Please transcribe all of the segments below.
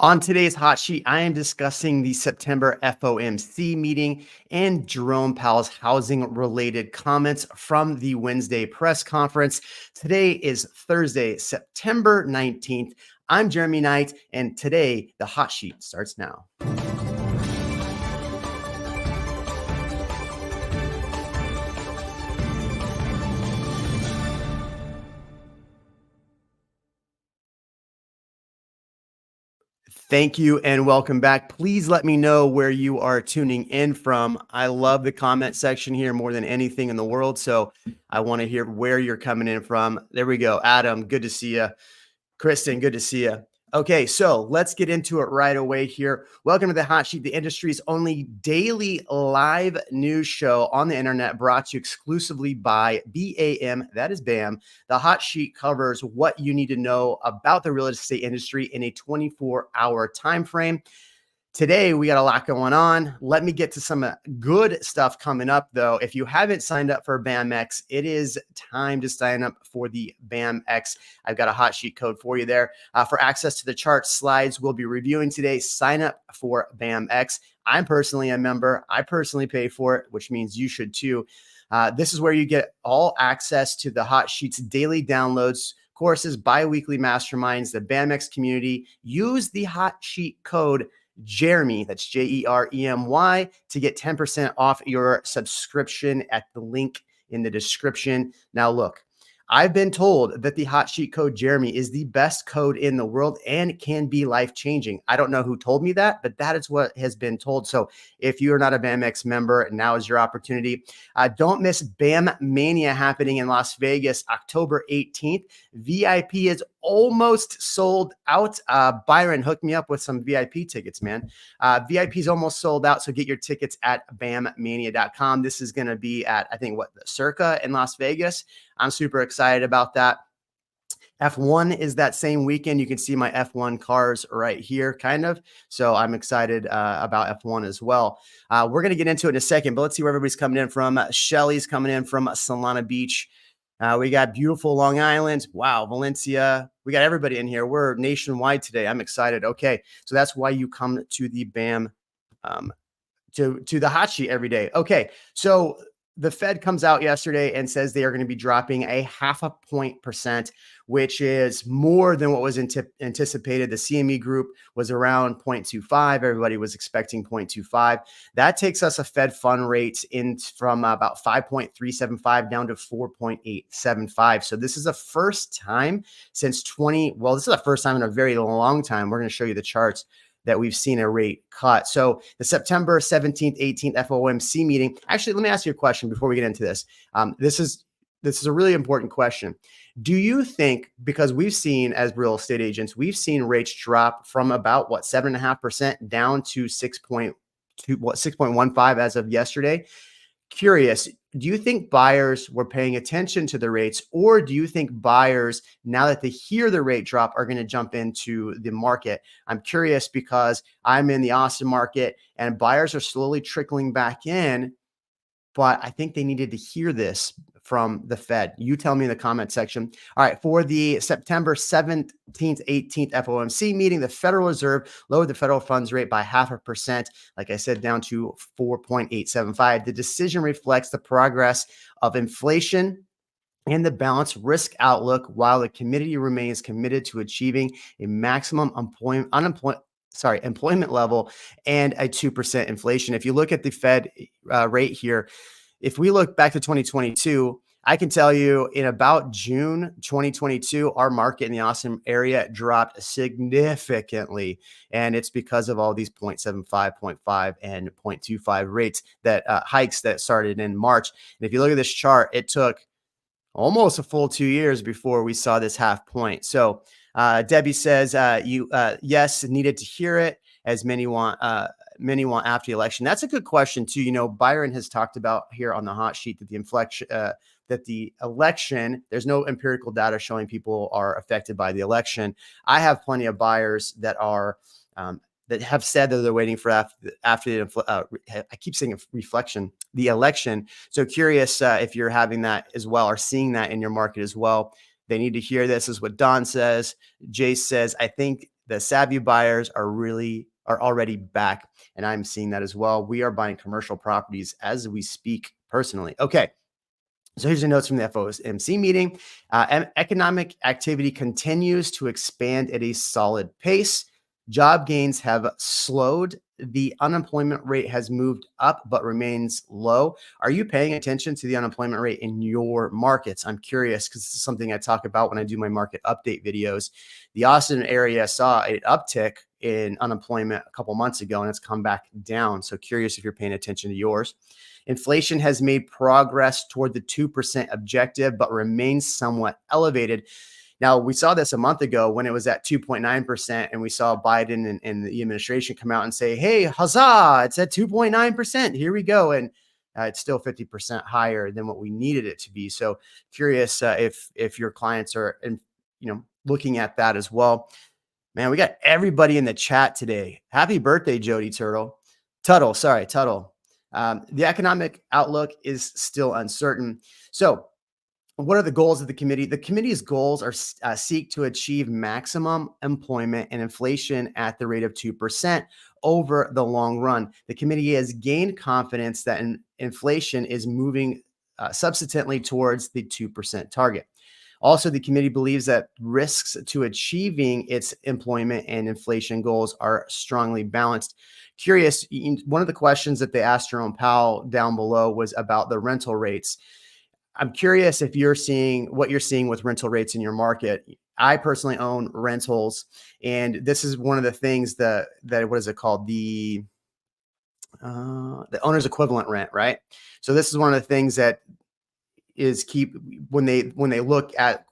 On today's hot sheet, I am discussing the September FOMC meeting and Jerome Powell's housing related comments from the Wednesday press conference. Today is Thursday, September 19th. I'm Jeremy Knight, and today the hot sheet starts now. Thank you and welcome back. Please let me know where you are tuning in from. I love the comment section here more than anything in the world. So I want to hear where you're coming in from. There we go. Adam, good to see you. Kristen, good to see you. Okay, so let's get into it right away here. Welcome to the Hot Sheet, the industry's only daily live news show on the internet, brought to you exclusively by BAM, that is BAM. The Hot Sheet covers what you need to know about the real estate industry in a 24-hour time frame. Today, we got a lot going on. Let me get to some good stuff coming up, though. If you haven't signed up for BAMX, it is time to sign up for the BAMX. I've got a hot sheet code for you there. For access to the chart slides we'll be reviewing today, sign up for BAMX. I'm personally a member. I personally pay for it, which means you should too. This is where you get all access to the hot sheets, daily downloads, courses, bi-weekly masterminds, the BAMX community. Use the hot sheet code Jeremy, that's Jeremy, to get 10% off your subscription at the link in the description. Now, look, I've been told that the hot sheet code Jeremy is the best code in the world and can be life-changing. I don't know who told me that, but that is what has been told. So if you are not a BAMX member, now is your opportunity. Don't miss BAM Mania happening in Las Vegas, October 18th. VIP is almost sold out. Byron, hook me up with some VIP tickets, man. VIP is almost sold out, so get your tickets at bammania.com. This is going to be at, I think, the Circa in Las Vegas. I'm super excited about that. F1 is that same weekend. You can see my F1 cars right here, kind of. So I'm excited about F1 as well. We're going to get into it in a second, but let's see where everybody's coming in from. Shelly's coming in from Solana Beach. We got beautiful Long Island. Wow, Valencia. We got everybody in here. We're nationwide today. I'm excited. Okay, so that's why you come to the BAM, to the hot sheet every day. Okay, so the Fed comes out yesterday and says they are going to be dropping a 0.5%, which is more than what was anticipated. The CME group was around 0.25. Everybody was expecting 0.25. That takes us a Fed fund rate from about 5.375 down to 4.875. So this is the first time since this is the first time in a very long time. We're going to show you the charts that we've seen a rate cut. So the September 17th, 18th FOMC meeting. Actually, let me ask you a question before we get into this. This is a really important question. Do you think, because we've seen as real estate agents, we've seen rates drop from about 7.5% down to 6.15 as of yesterday? Curious, do you think buyers were paying attention to the rates, or do you think buyers, now that they hear the rate drop, are going to jump into the market? I'm curious because I'm in the Austin market and buyers are slowly trickling back in, but I think they needed to hear this from the Fed. You tell me in the comment section. All right, for the September 17th, 18th FOMC meeting, the Federal Reserve lowered the federal funds rate by 0.5%, like I said, down to 4.875. The decision reflects the progress of inflation and the balanced risk outlook, while the committee remains committed to achieving a maximum employment level and a 2% inflation. If you look at the Fed rate here, if we look back to 2022, I can tell you in about June 2022, our market in the Austin area dropped significantly. And it's because of all these 0.75, 0.5, and 0.25 rates that hikes that started in March. And if you look at this chart, it took almost a full 2 years before we saw this 0.5 point. So Debbie says, yes, needed to hear it, as many want after the election. That's a good question too. You know, Byron has talked about here on the hot sheet that the election, there's no empirical data showing people are affected by the election. I have plenty of buyers that are that have said that they're waiting for after I keep saying the election. So curious if you're having that as well, or seeing that in your market as well. They need to hear this, is what Don says. Jay says, I think the savvy buyers are already back, and I'm seeing that as well. We are buying commercial properties as we speak personally. Okay. So here's the notes from the FOMC meeting. Economic activity continues to expand at a solid pace. Job gains have slowed. The unemployment rate has moved up but remains low. Are you paying attention to the unemployment rate in your markets? I'm curious because this is something I talk about when I do my market update videos. The Austin area saw an uptick in unemployment a couple months ago, and it's come back down. So curious if you're paying attention to yours. Inflation has made progress toward the 2% objective, but remains somewhat elevated. Now, we saw this a month ago when it was at 2.9%, and we saw Biden and the administration come out and say, hey, huzzah, it's at 2.9%. Here we go. And it's still 50% higher than what we needed it to be. So curious if your clients are looking at that as well. Man, we got everybody in the chat today. Happy birthday, Jody Tuttle. The economic outlook is still uncertain. So what are the goals of the committee? The committee's goals are seek to achieve maximum employment and inflation at the rate of 2% over the long run. The committee has gained confidence that inflation is moving substantially towards the 2% target. Also, the committee believes that risks to achieving its employment and inflation goals are strongly balanced. Curious, one of the questions that they asked Jerome Powell down below was about the rental rates. I'm curious if you're seeing what you're seeing with rental rates in your market. I personally own rentals, and this is one of the things that what is it called? The owner's equivalent rent, right? So this is one of the things that is when they look at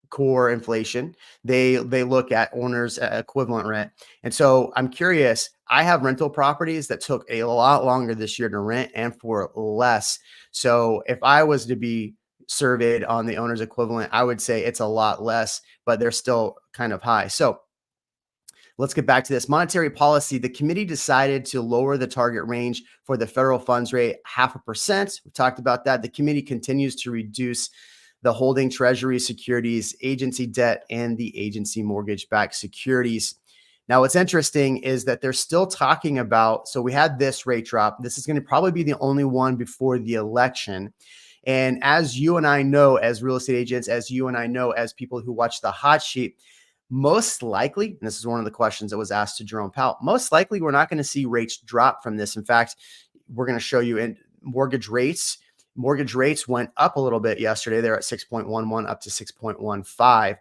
core inflation, they look at owner's equivalent rent. And so I'm curious, I have rental properties that took a lot longer this year to rent and for less. So if I was to be surveyed on the owner's equivalent, I would say it's a lot less, but they're still kind of high. So let's get back to this. Monetary policy. The committee decided to lower the target range for the federal funds rate 0.5%. We talked about that. The committee continues to reduce the holding treasury securities, agency debt, and the agency mortgage-backed securities. Now, what's interesting is that they're still talking about, so we had this rate drop. This is going to probably be the only one before the election. And as you and I know, as real estate agents, as you and I know, as people who watch the hot sheet, most likely, and this is one of the questions that was asked to Jerome Powell, most likely we're not going to see rates drop from this. In fact, we're going to show you in mortgage rates. Mortgage rates went up a little bit yesterday. They're at 6.11 up to 6.15.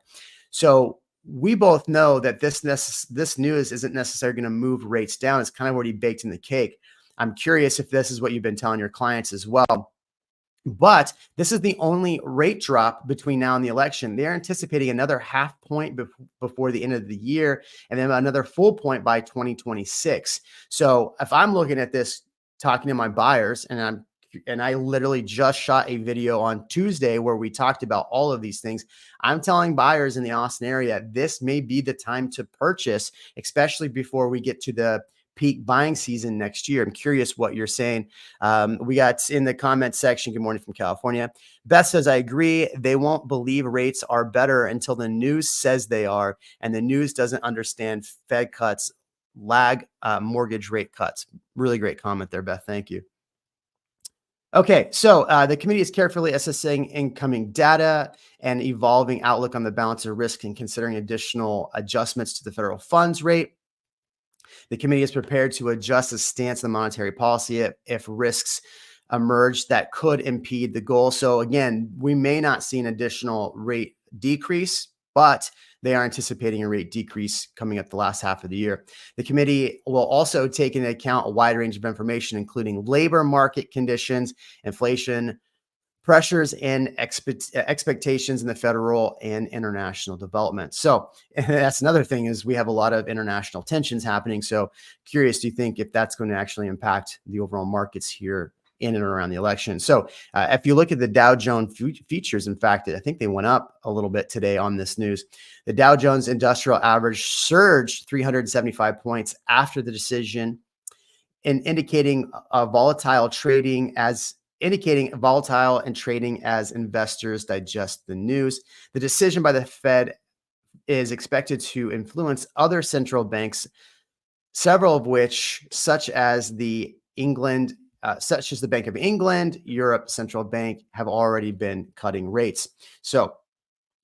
So we both know that this news isn't necessarily going to move rates down. It's kind of already baked in the cake. I'm curious if this is what you've been telling your clients as well. But this is the only rate drop between now and the election. They're anticipating another 0.5 point before the end of the year, and then another full point by 2026. So if I'm looking at this, talking to my buyers, and I literally just shot a video on Tuesday where we talked about all of these things. I'm telling buyers in the Austin area, this may be the time to purchase, especially before we get to the peak buying season next year. I'm curious what you're saying. We got in the comment section, good morning from California. Beth says, I agree. They won't believe rates are better until the news says they are, and the news doesn't understand Fed cuts lag mortgage rate cuts. Really great comment there, Beth. Thank you. Okay, so the committee is carefully assessing incoming data and evolving outlook on the balance of risk and considering additional adjustments to the federal funds rate. The committee is prepared to adjust the stance of the monetary policy if risks emerge that could impede the goal. So again, we may not see an additional rate decrease, but they are anticipating a rate decrease coming up the last half of the year. The committee will also take into account a wide range of information, including labor market conditions, inflation, pressures, and expectations in the federal and international development. So that's another thing is we have a lot of international tensions happening. So curious, do you think if that's going to actually impact the overall markets here in and around the election? So if you look at the Dow Jones futures, in fact, I think they went up a little bit today on this news. The Dow Jones Industrial Average surged 375 points after the decision, and indicating volatile and trading as investors digest the news. The decision by the Fed is expected to influence other central banks, several of which, such as the Bank of England, Europe Central Bank, have already been cutting rates. So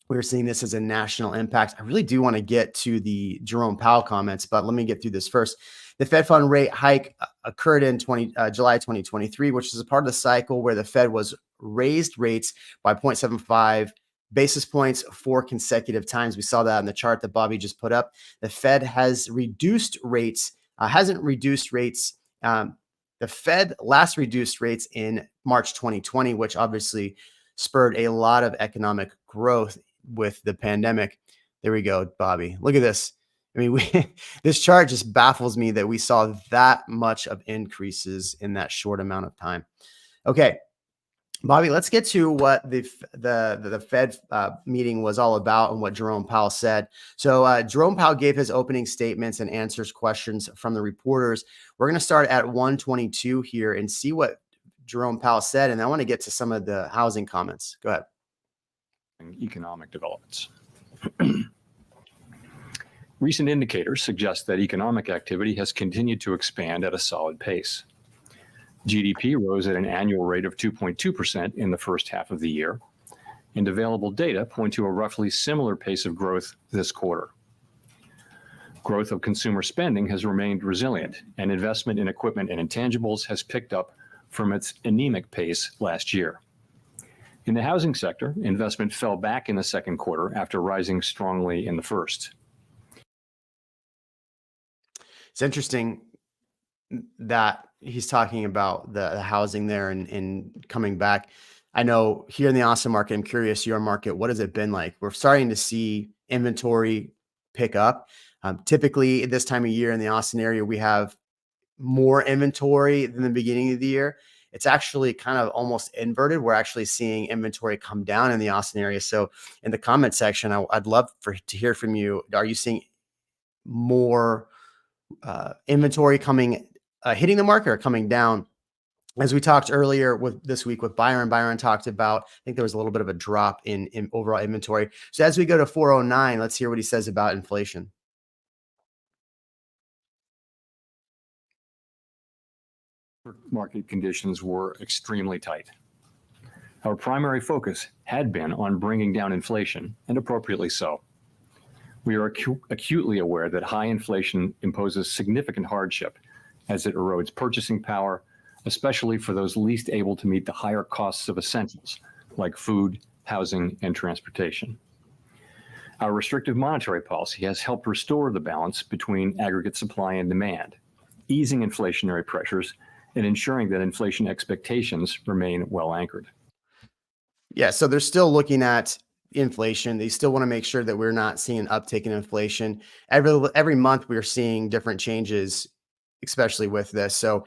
we're seeing this as a national impact. I really do want to get to the Jerome Powell comments, but let me get through this first. The Fed fund rate hike occurred in July 2023, which is a part of the cycle where the Fed was raised rates by 0.75 basis points 4 consecutive times. We saw that in the chart that Bobby just put up. The Fed has reduced rates, hasn't reduced rates. The Fed last reduced rates in March 2020, which obviously spurred a lot of economic growth with the pandemic. There we go, Bobby. Look at this. I mean, this chart just baffles me that we saw that much of increases in that short amount of time. Okay, Bobby, let's get to what the Fed meeting was all about and what Jerome Powell said. So Jerome Powell gave his opening statements and answers questions from the reporters. We're going to start at 122 here and see what Jerome Powell said, and I want to get to some of the housing comments. Go ahead. Economic developments. Recent indicators suggest that economic activity has continued to expand at a solid pace. GDP rose at an annual rate of 2.2% in the first half of the year, and available data point to a roughly similar pace of growth this quarter. Growth of consumer spending has remained resilient, and investment in equipment and intangibles has picked up from its anemic pace last year. In the housing sector, investment fell back in the second quarter after rising strongly in the first. It's interesting that he's talking about the housing there and coming back. I know here in the Austin market, I'm curious, your market, what has it been like? We're starting to see inventory pick up. Typically, this time of year in the Austin area, we have more inventory than the beginning of the year. It's actually kind of almost inverted. We're actually seeing inventory come down in the Austin area. So in the comment section, I'd love to hear from you. Are you seeing more inventory hitting the market or coming down? As we talked earlier this week with Byron talked about, I think there was a little bit of a drop in overall inventory. So as we go to 409, let's hear what he says about inflation. Market conditions were extremely tight. Our primary focus had been on bringing down inflation, and appropriately so. We are acutely aware that high inflation imposes significant hardship as it erodes purchasing power, especially for those least able to meet the higher costs of essentials like food, housing, and transportation. Our restrictive monetary policy has helped restore the balance between aggregate supply and demand, easing inflationary pressures and ensuring that inflation expectations remain well anchored. Yeah, so they're still looking at inflation. They still want to make sure that we're not seeing an uptick in inflation. Every month we're seeing different changes, especially with this. So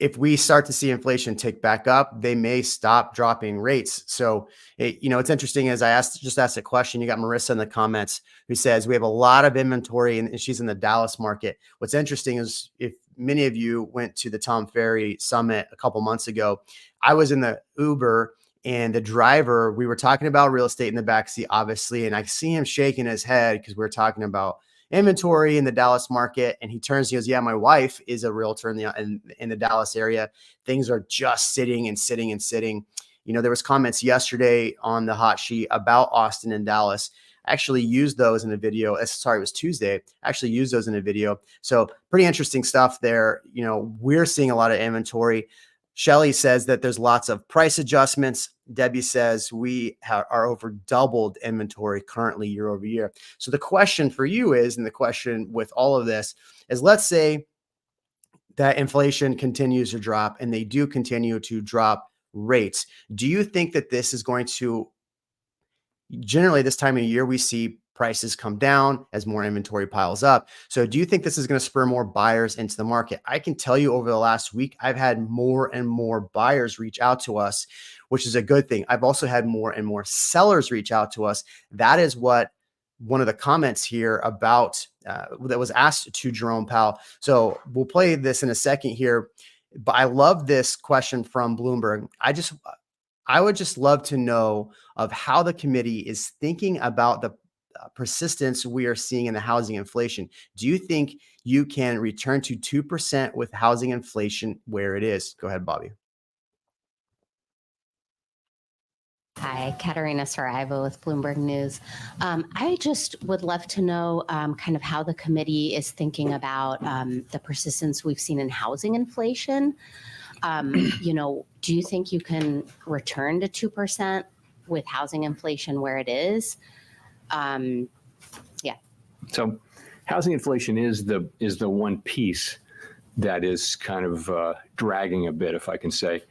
if we start to see inflation tick back up, they may stop dropping rates. So, it's interesting as I just asked a question, you got Marissa in the comments who says we have a lot of inventory and she's in the Dallas market. What's interesting is if many of you went to the Tom Ferry Summit a couple months ago, I was in the Uber and the driver, we were talking about real estate in the backseat, obviously, and I see him shaking his head because we're talking about inventory in the Dallas market. And he turns, he goes, yeah, my wife is a realtor in the Dallas area. Things are just sitting and sitting and sitting. There was comments yesterday on the hot sheet about Austin and Dallas. I actually used those in a video. Sorry, it was Tuesday. I actually used those in a video. So pretty interesting stuff there. We're seeing a lot of inventory. Shelly says that there's lots of price adjustments. Debbie says we are over doubled inventory currently year over year. So the question for you is, and the question with all of this is, let's say that inflation continues to drop and they do continue to drop rates. Do you think that this is going to, generally this time of year, we see prices come down as more inventory piles up. So do you think this is going to spur more buyers into the market? I can tell you over the last week, I've had more and more buyers reach out to us, which is a good thing. I've also had more and more sellers reach out to us. That is what one of the comments here about that was asked to Jerome Powell. So we'll play this in a second here, but I love this question from Bloomberg. I would just love to know of how the committee is thinking about the persistence we are seeing in the housing inflation. Do you think you can return to 2% with housing inflation where it is? Go ahead, Bobby. Hi, Katerina Saraiva with Bloomberg News. I just would love to know kind of how the committee is thinking about the persistence we've seen in housing inflation. Do you think you can return to 2% with housing inflation where it is? So housing inflation is the one piece that is kind of dragging a bit, if I can say.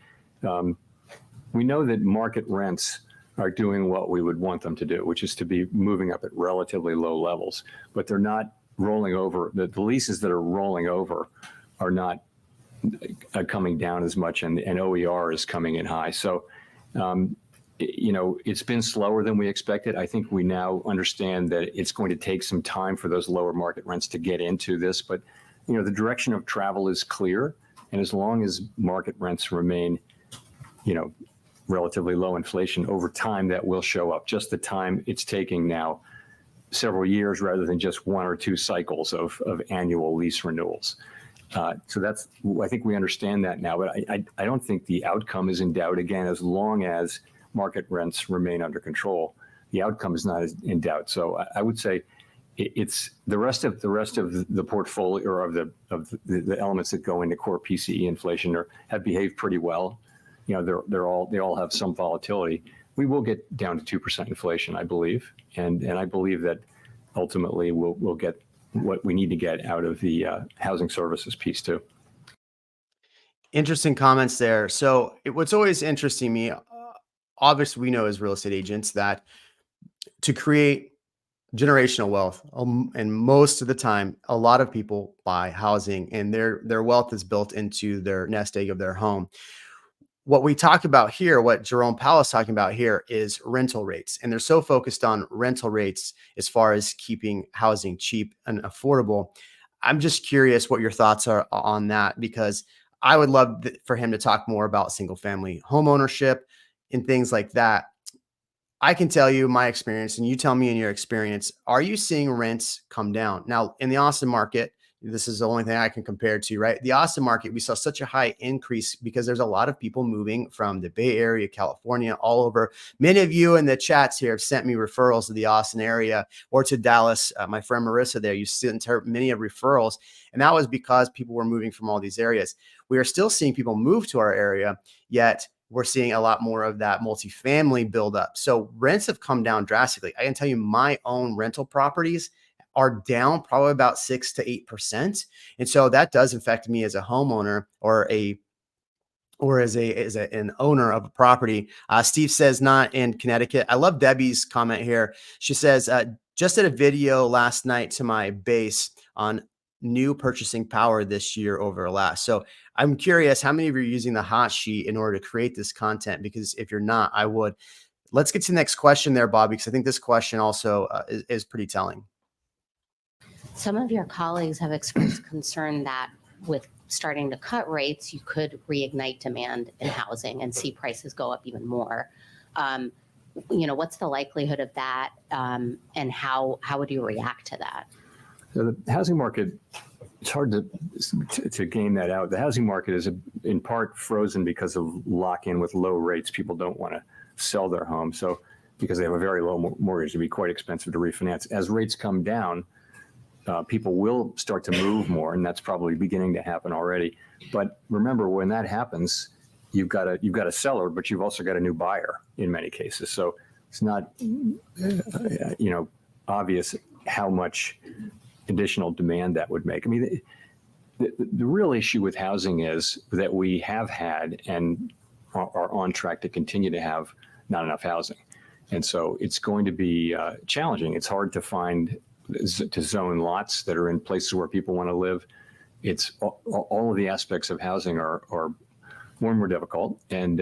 We know that market rents are doing what we would want them to do, which is to be moving up at relatively low levels, but they're not rolling over. The leases that are rolling over are not coming down as much, and OER is coming in high. So, it's been slower than we expected. I think we now understand that it's going to take some time for those lower market rents to get into this, but the direction of travel is clear, and as long as market rents remain, relatively low inflation over time, that will show up. Just the time it's taking now, several years rather than just one or two cycles of annual lease renewals. So I think we understand that now, but I don't think the outcome is in doubt. Again, as long as market rents remain under control, the outcome is not in doubt. So I would say it's the rest of the portfolio, or of the elements that go into core PCE inflation have behaved pretty well. They all have some volatility. We will get down to 2% inflation, I believe, and I believe that ultimately we'll get what we need to get out of the housing services piece too. Interesting comments there. So what's always interesting me, obviously we know as real estate agents that to create generational wealth, and most of the time, a lot of people buy housing, and their wealth is built into their nest egg of their home. What we talk about here, what Jerome Powell is talking about here, is rental rates. And they're so focused on rental rates as far as keeping housing cheap and affordable. I'm just curious what your thoughts are on that, because I would love for him to talk more about single family home ownership and things like that. I can tell you my experience, and you tell me in your experience, are you seeing rents come down? Now, in the Austin market, this is the only thing I can compare to, right? The Austin market, we saw such a high increase because there's a lot of people moving from the Bay Area, California, all over. Many of you in the chats here have sent me referrals to the Austin area or to Dallas. My friend Marissa there, you sent her many of referrals, and that was because people were moving from all these areas. We are still seeing people move to our area, yet we're seeing a lot more of that multifamily buildup. So rents have come down drastically. I can tell you my own rental properties are down probably about 6 to 8%. And so that does affect me as a homeowner or as an owner of a property. Steve says not in Connecticut. I love Debbie's comment here. She says, just did a video last night to my base on new purchasing power this year over last. So I'm curious, how many of you are using the hot sheet in order to create this content? Because if you're not, I would. Let's get to the next question there, Bobby, because I think this question also is pretty telling. Some of your colleagues have expressed concern that with starting to cut rates, you could reignite demand in housing and see prices go up even more. What's the likelihood of that, and how would you react to that? So the housing market, it's hard to game that out. The housing market is in part frozen because of lock-in with low rates. People don't want to sell their home, so because they have a very low mortgage, it'd be quite expensive to refinance. As rates come down, people will start to move more, and that's probably beginning to happen already. But remember, when that happens, you've got a seller, but you've also got a new buyer in many cases. So it's not obvious how much additional demand that would make. I mean, the real issue with housing is that we have had and are on track to continue to have not enough housing, and so it's going to be challenging. It's hard to find to zone lots that are in places where people want to live. It's all of the aspects of housing are more and more difficult. And,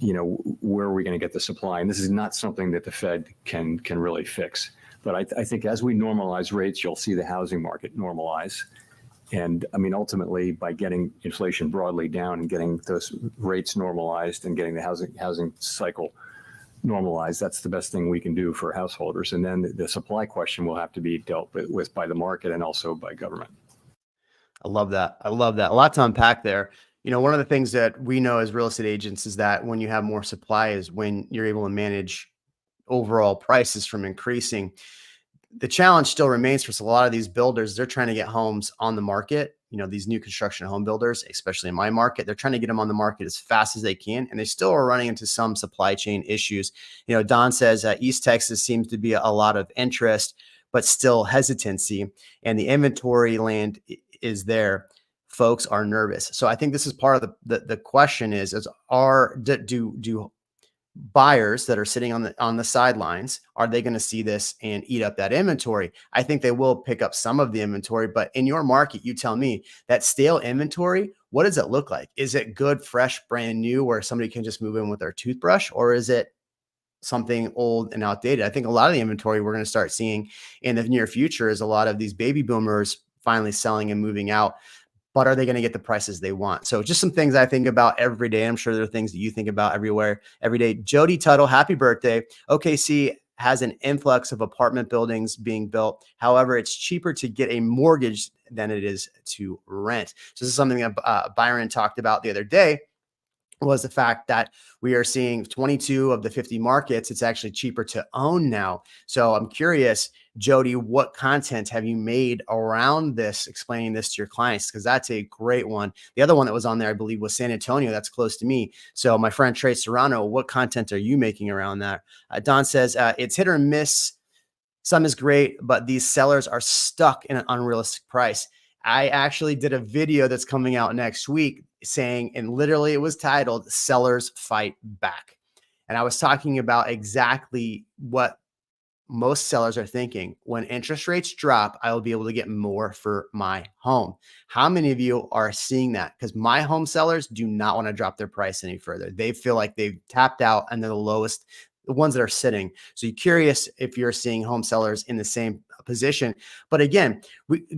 where are we going to get the supply? And this is not something that the Fed can really fix. But I think as we normalize rates, you'll see the housing market normalize. And I mean, ultimately, by getting inflation broadly down and getting those rates normalized and getting the housing cycle normalize, that's the best thing we can do for householders. And then the supply question will have to be dealt with by the market and also by government. I love that. I love that. A lot to unpack there. One of the things that we know as real estate agents is that when you have more supply is when you're able to manage overall prices from increasing. The challenge still remains for a lot of these builders. They're trying to get homes on the market. These new construction home builders, especially in my market, they're trying to get them on the market as fast as they can. And they still are running into some supply chain issues. Don says East Texas seems to be a lot of interest, but still hesitancy. And the inventory land is there. Folks are nervous. So I think this is part of the question is do buyers that are sitting on the sidelines, are they going to see this and eat up that inventory? I think they will pick up some of the inventory, but in your market, you tell me that stale inventory, what does it look like? Is it good, fresh, brand new, where somebody can just move in with their toothbrush, or is it something old and outdated? I think a lot of the inventory we're going to start seeing in the near future is a lot of these baby boomers finally selling and moving out. But are they going to get the prices they want? So just some things I think about every day. I'm sure there are things that you think about every day. Jody Tuttle, happy birthday. OKC has an influx of apartment buildings being built. However, it's cheaper to get a mortgage than it is to rent. So this is something that Byron talked about the other day, was the fact that we are seeing 22 of the 50 markets, it's actually cheaper to own now. So I'm curious, Jody, what content have you made around this, explaining this to your clients? Because that's a great one. The other one that was on there, I believe, was San Antonio. That's close to me. So my friend Trey Serrano, what content are you making around that? Don says, it's hit or miss. Some is great, but these sellers are stuck in an unrealistic price. I actually did a video that's coming out next week saying, and literally it was titled Sellers Fight Back. And I was talking about exactly what most sellers are thinking. When interest rates drop, I will be able to get more for my home. How many of you are seeing that? Because my home sellers do not want to drop their price any further. They feel like they've tapped out and they're the lowest, the ones that are sitting. So you're curious if you're seeing home sellers in the same position. But again,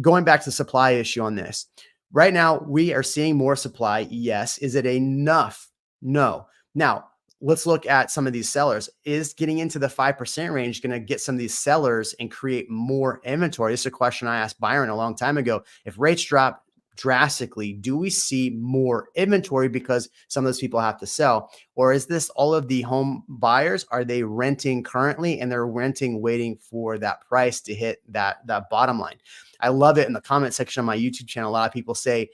going back to the supply issue on this, right now we are seeing more supply. Yes. Is it enough? No. Now, let's look at some of these sellers. Is getting into the 5% range going to get some of these sellers and create more inventory? This is a question I asked Byron a long time ago. If rates drop drastically, do we see more inventory because some of those people have to sell? Or is this all of the home buyers? Are they renting currently and they're renting waiting for that price to hit that bottom line? I love it in the comment section on my YouTube channel. A lot of people say,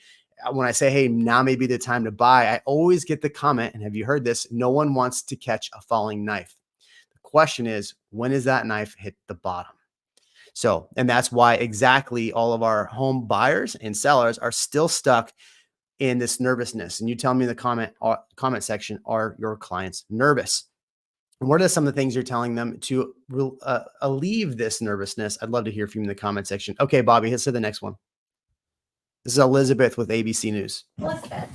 when I say, hey, now may be the time to buy, I always get the comment, and have you heard this? No one wants to catch a falling knife. The question is, when does that knife hit the bottom? So, and that's why exactly all of our home buyers and sellers are still stuck in this nervousness. And you tell me in the comment section, are your clients nervous? And what are some of the things you're telling them to alleviate this nervousness? I'd love to hear from you in the comment section. Okay, Bobby, let's do the next one. This is Elizabeth with ABC News. Elizabeth.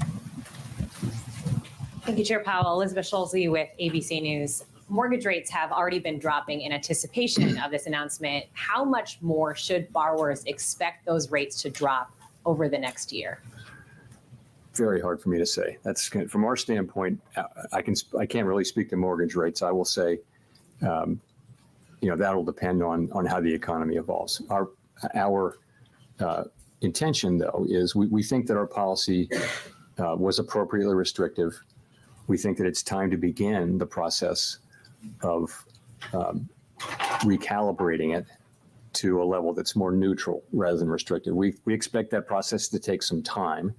Thank you, Chair Powell. Elizabeth Schulze with ABC News. Mortgage rates have already been dropping in anticipation of this announcement. How much more should borrowers expect those rates to drop over the next year? Very hard for me to say. That's from our standpoint. I can't really speak to mortgage rates. I will say, that'll depend on how the economy evolves. Our intention, though, is we think that our policy was appropriately restrictive. We think that it's time to begin the process of recalibrating it to a level that's more neutral rather than restrictive. We expect that process to take some time,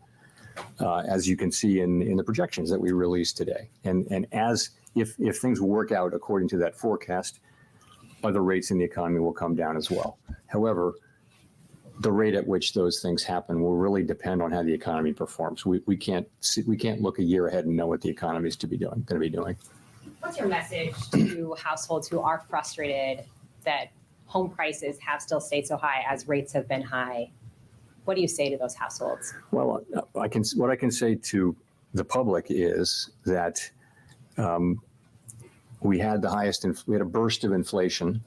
as you can see in the projections that we released today. And as if things work out according to that forecast, other rates in the economy will come down as well. However, the rate at which those things happen will really depend on how the economy performs. We can't look a year ahead and know what the economy is going to be doing. What's your message to households who are frustrated that home prices have still stayed so high as rates have been high? What do you say to those households? Well, what I can say to the public is that we had a burst of inflation.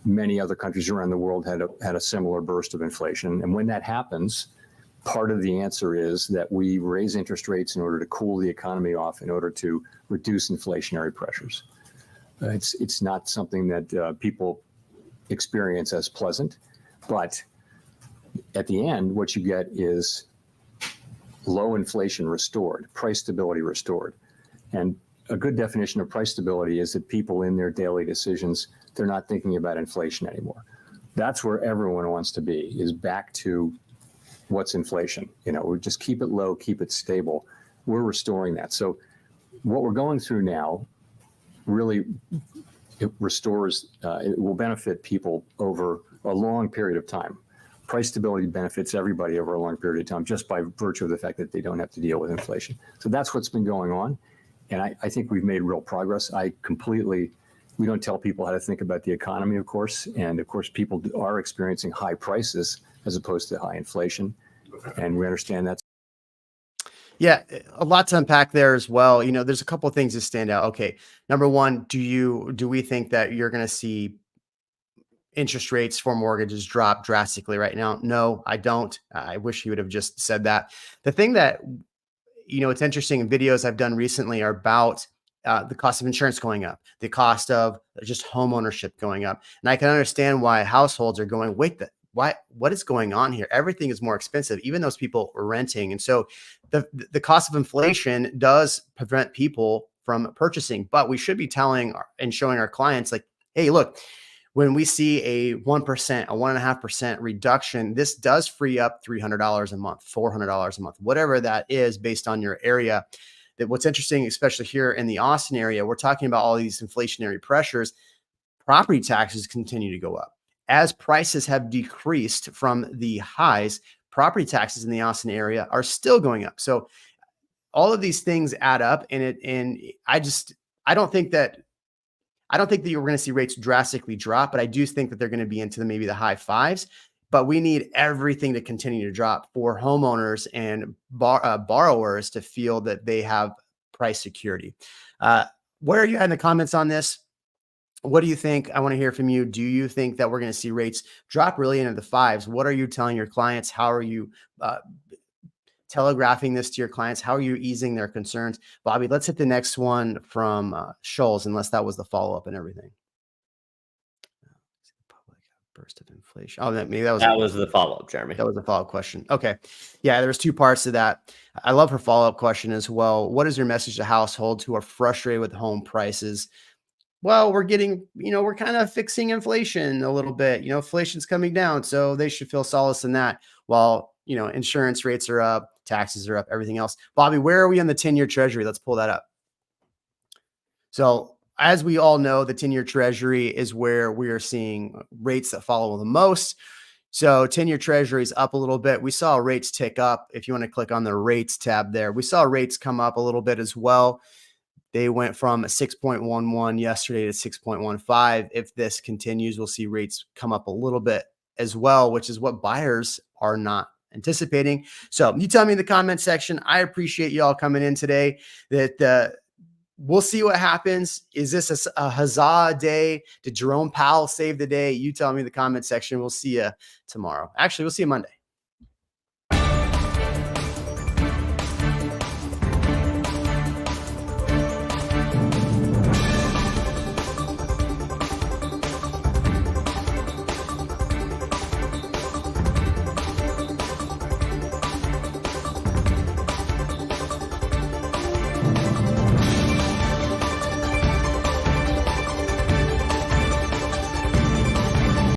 Many other countries around the world had a similar burst of inflation. And when that happens, part of the answer is that we raise interest rates in order to cool the economy off, in order to reduce inflationary pressures. It's not something that people experience as pleasant, but at the end, what you get is low inflation restored, price stability restored. And a good definition of price stability is that people in their daily decisions, they're not thinking about inflation anymore. That's where everyone wants to be, is back to what's inflation. We just keep it low, keep it stable. We're restoring that. So what we're going through now really, it restores, it will benefit people over a long period of time. Price stability benefits everybody over a long period of time just by virtue of the fact that they don't have to deal with inflation. So that's what's been going on. And I think we've made real progress. We don't tell people how to think about the economy, of course. And of course, people are experiencing high prices as opposed to high inflation. And we understand that. Yeah, a lot to unpack there as well. There's a couple of things that stand out. Okay, number one, do we think that you're going to see interest rates for mortgages drop drastically right now? No, I don't. I wish he would have just said that. The thing that, it's interesting, in videos I've done recently are about the cost of insurance going up, the cost of just home ownership going up. And I can understand why households are going, wait, what is going on here? Everything is more expensive, even those people are renting. And so the cost of inflation does prevent people from purchasing, but we should be telling and showing our clients like, hey, look, when we see a 1%, a 1.5% reduction, this does free up $300 a month, $400 a month, whatever that is based on your area. That what's interesting, especially here in the Austin area, we're talking about all these inflationary pressures. Property taxes continue to go up. As prices have decreased from the highs, property taxes in the Austin area are still going up. So all of these things add up, and I don't think that you're going to see rates drastically drop, but I do think that they're going to be into maybe the high fives. But we need everything to continue to drop for homeowners and borrowers to feel that they have price security. Where are you at in the comments on this? What do you think? I want to hear from you. Do you think that we're going to see rates drop really into the fives? What are you telling your clients? How are you telegraphing this to your clients? How are you easing their concerns? Bobby, let's hit the next one from Scholes, unless that was the follow-up and everything. Burst of inflation. Oh, maybe that was the follow-up, Jeremy. That was a follow-up question. Okay. Yeah, there's two parts to that. I love her follow-up question as well. What is your message to households who are frustrated with home prices? Well, we're getting, we're kind of fixing inflation a little bit. Inflation's coming down, so they should feel solace in that. While, insurance rates are up, taxes are up, everything else. Bobby, where are we on the 10-year treasury? Let's pull that up. So as we all know, the 10-year treasury is where we are seeing rates that follow the most. So 10-year treasury is up a little bit. We saw rates tick up. If you want to click on the rates tab there, we saw rates come up a little bit as well. They went from 6.11 yesterday to 6.15. If this continues, we'll see rates come up a little bit as well, which is what buyers are not anticipating. So you tell me in the comment section. I appreciate you all coming in today. That we'll see what happens. Is this a huzzah day? Did Jerome Powell save the day? You tell me in the comment section. We'll see you tomorrow. Actually, we'll see you Monday.